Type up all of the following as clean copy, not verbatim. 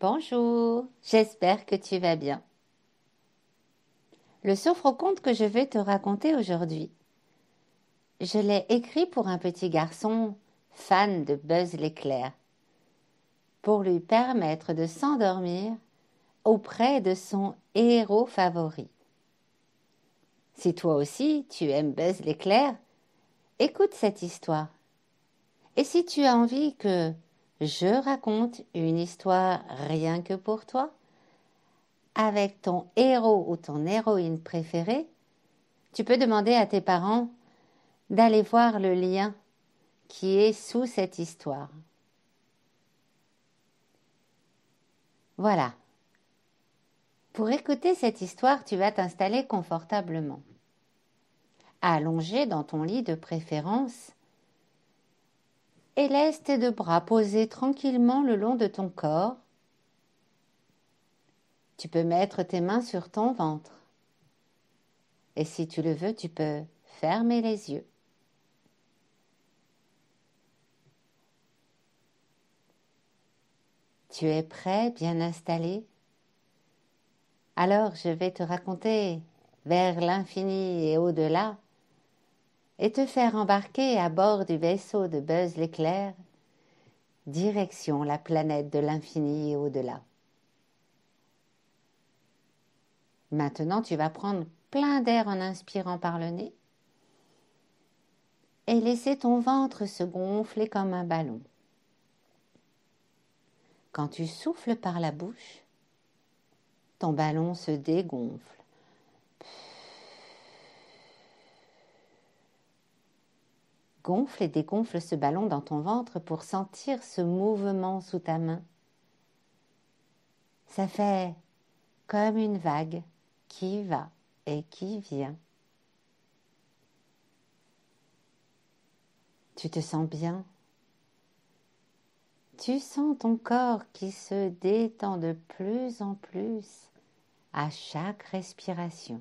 Bonjour, j'espère que tu vas bien. Le sophroconte que je vais te raconter aujourd'hui, je l'ai écrit pour un petit garçon fan de Buzz l'éclair, pour lui permettre de s'endormir auprès de son héros favori. Si toi aussi tu aimes Buzz l'éclair, écoute cette histoire. Et si tu as envie que je raconte une histoire rien que pour toi, avec ton héros ou ton héroïne préférée, tu peux demander à tes parents d'aller voir le lien qui est sous cette histoire. Voilà. Pour écouter cette histoire, tu vas t'installer confortablement. Allongé dans ton lit de préférence et laisse tes deux bras posés tranquillement le long de ton corps. Tu peux mettre tes mains sur ton ventre. Et si tu le veux, tu peux fermer les yeux. Tu es prêt, bien installé? Alors je vais te raconter vers l'infini et au-delà et te faire embarquer à bord du vaisseau de Buzz l'éclair, direction la planète de l'infini et au-delà. Maintenant, tu vas prendre plein d'air en inspirant par le nez et laisser ton ventre se gonfler comme un ballon. Quand tu souffles par la bouche, ton ballon se dégonfle. Gonfle et dégonfle ce ballon dans ton ventre pour sentir ce mouvement sous ta main. Ça fait comme une vague qui va et qui vient. Tu te sens bien? Tu sens ton corps qui se détend de plus en plus à chaque respiration.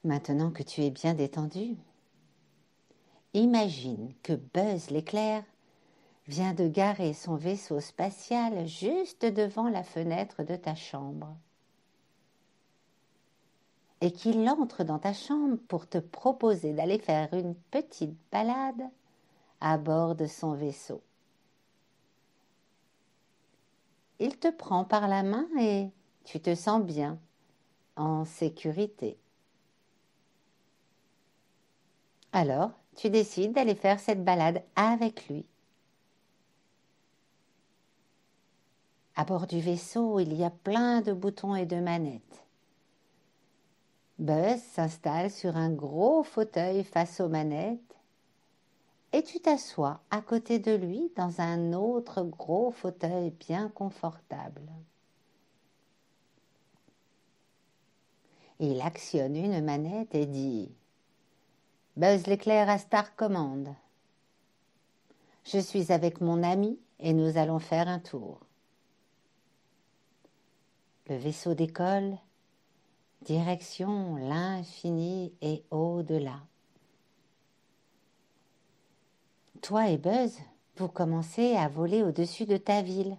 Maintenant que tu es bien détendu, imagine que Buzz l'éclair vient de garer son vaisseau spatial juste devant la fenêtre de ta chambre et qu'il entre dans ta chambre pour te proposer d'aller faire une petite balade à bord de son vaisseau. Il te prend par la main et tu te sens bien, en sécurité. Alors, tu décides d'aller faire cette balade avec lui. À bord du vaisseau, il y a plein de boutons et de manettes. Buzz s'installe sur un gros fauteuil face aux manettes et tu t'assois à côté de lui dans un autre gros fauteuil bien confortable. Il actionne une manette et dit « Buzz l'éclair à Star Command. Je suis avec mon ami et nous allons faire un tour. » Le vaisseau décolle, direction l'infini et au-delà. Toi et Buzz, vous commencez à voler au-dessus de ta ville.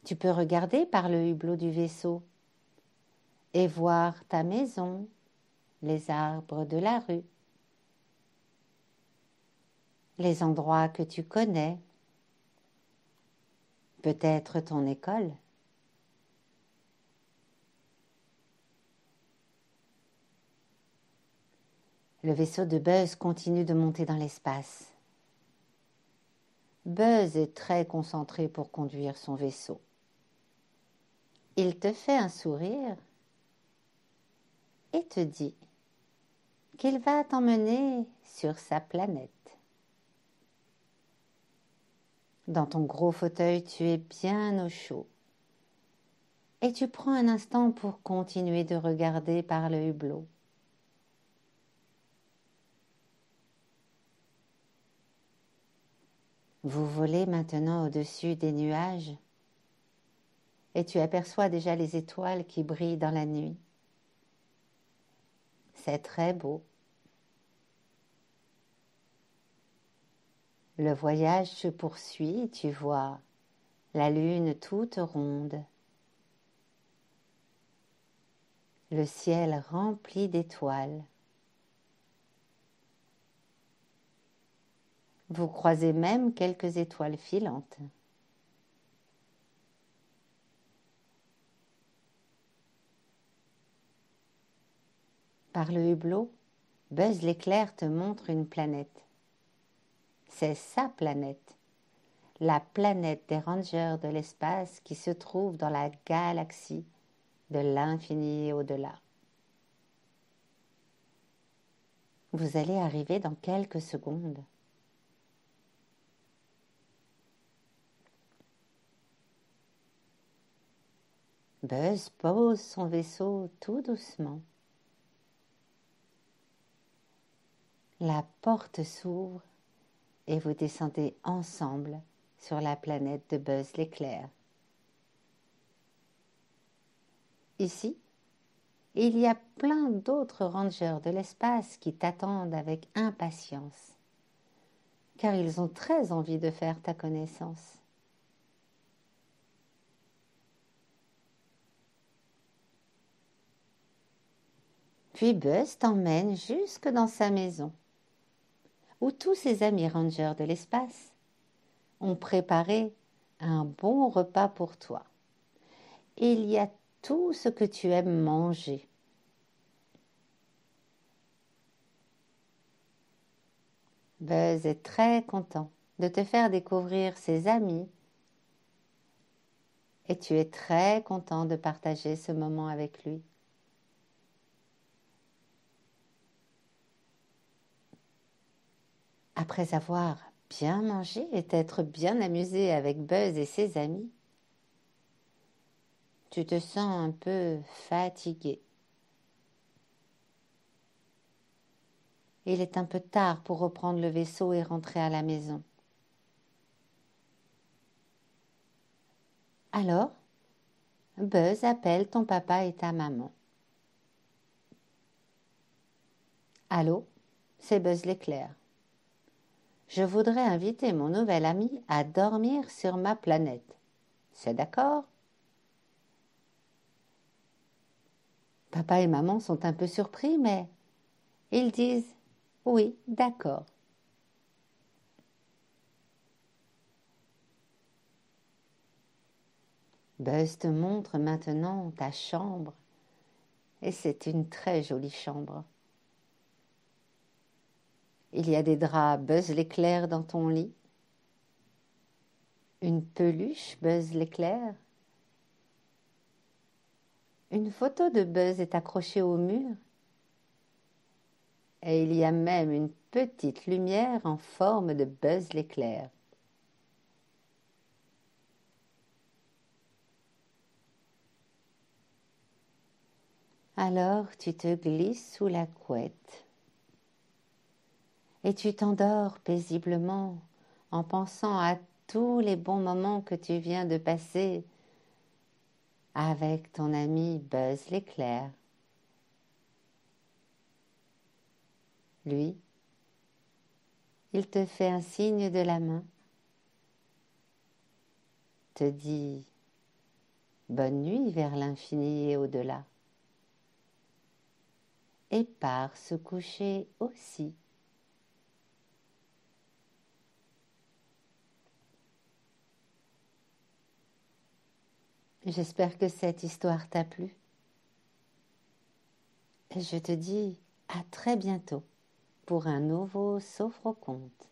Tu peux regarder par le hublot du vaisseau et voir ta maison, les arbres de la rue, les endroits que tu connais, peut-être ton école. Le vaisseau de Buzz continue de monter dans l'espace. Buzz est très concentré pour conduire son vaisseau. Il te fait un sourire et te dit qu'il va t'emmener sur sa planète. Dans ton gros fauteuil, tu es bien au chaud et tu prends un instant pour continuer de regarder par le hublot. Vous volez maintenant au-dessus des nuages et tu aperçois déjà les étoiles qui brillent dans la nuit. C'est très beau. Le voyage se poursuit, tu vois la lune toute ronde, le ciel rempli d'étoiles. Vous croisez même quelques étoiles filantes. Par le hublot, Buzz l'éclair te montre une planète. C'est sa planète, la planète des rangers de l'espace qui se trouve dans la galaxie de l'infini et au-delà. Vous allez arriver dans quelques secondes. Buzz pose son vaisseau tout doucement. La porte s'ouvre et vous descendez ensemble sur la planète de Buzz l'éclair. Ici, il y a plein d'autres rangers de l'espace qui t'attendent avec impatience, car ils ont très envie de faire ta connaissance. Puis Buzz t'emmène jusque dans sa maison, où tous ses amis rangers de l'espace ont préparé un bon repas pour toi. Il y a tout ce que tu aimes manger. Buzz est très content de te faire découvrir ses amis et tu es très content de partager ce moment avec lui. Après avoir bien mangé et t'être bien amusé avec Buzz et ses amis, tu te sens un peu fatigué. Il est un peu tard pour reprendre le vaisseau et rentrer à la maison. Alors, Buzz appelle ton papa et ta maman. Allô, c'est Buzz l'éclair. Je voudrais inviter mon nouvel ami à dormir sur ma planète. C'est d'accord? Papa et maman sont un peu surpris, mais ils disent oui, d'accord. Buzz te montre maintenant ta chambre et c'est une très jolie chambre. Il y a des draps Buzz l'éclair dans ton lit, une peluche Buzz l'éclair, une photo de Buzz est accrochée au mur et il y a même une petite lumière en forme de Buzz l'éclair. Alors tu te glisses sous la couette et tu t'endors paisiblement en pensant à tous les bons moments que tu viens de passer avec ton ami Buzz l'éclair. Lui, il te fait un signe de la main, te dit bonne nuit vers l'infini et au-delà, et part se coucher aussi. J'espère que cette histoire t'a plu. Et je te dis à très bientôt pour un nouveau Sophroconte.